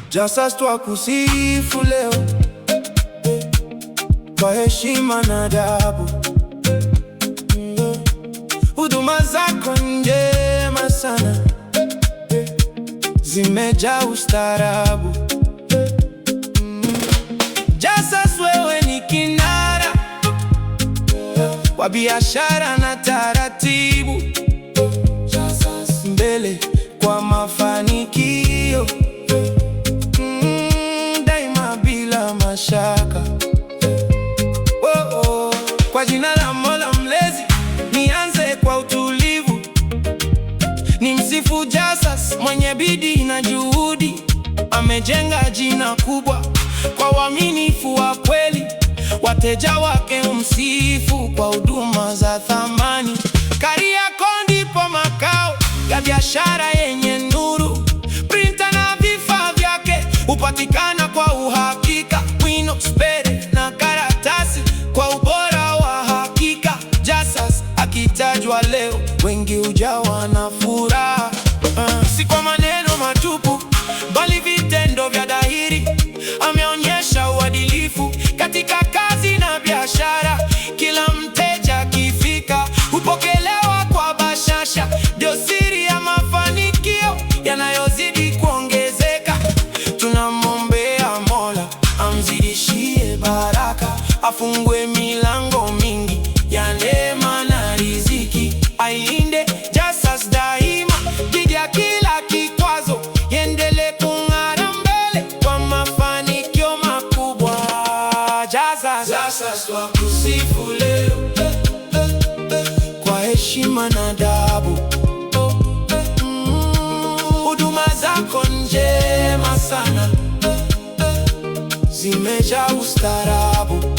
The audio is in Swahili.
Jasas twakusifu leo kwa heshima na adabu. Huduma zako njema sana, zimejaa ustaarabu. Jasas wewe ni kinara wa biashara na taratibu, mbele kwa mafanikio, daima bila mashaka. Kwa jina la Mola Mlezi, nianze kwa utulivu, nimsifu Jasas mwenye bidii na juhudi. Amejenga jina kubwa kwa uaminifu wa kweli, wateja wake umsifu kwa huduma za thamani. Kariakoo ndipo makao ya biashara yenye nuru, printer na vifaa vyake hupatikana kwa uhakika, wino, spere na karatasi kwa ubora wa hakika. Jasas akitajwa leo, wengi hujawa na furaha, si kwa maneno matupu, bali vitendo vya dhahiri. Ameonyesha uadilifu katika kazi na biashara, kila mteja akifika hupokelewa kwa bashasha. Ndio siri ya mafanikio yanayozidi kuongezeka. Tunamwombea Mola amzidishie baraka, afungue milango mingi ya neema na riziki. Ailinde Jasas daima dhidi ya kila kikwazo, endelee kung'ara mbele kwa mafanikio makubwa. Jasas twakusifu leo kwa heshima na adabu. Huduma zako njema sana, zimejaa ustaarabu.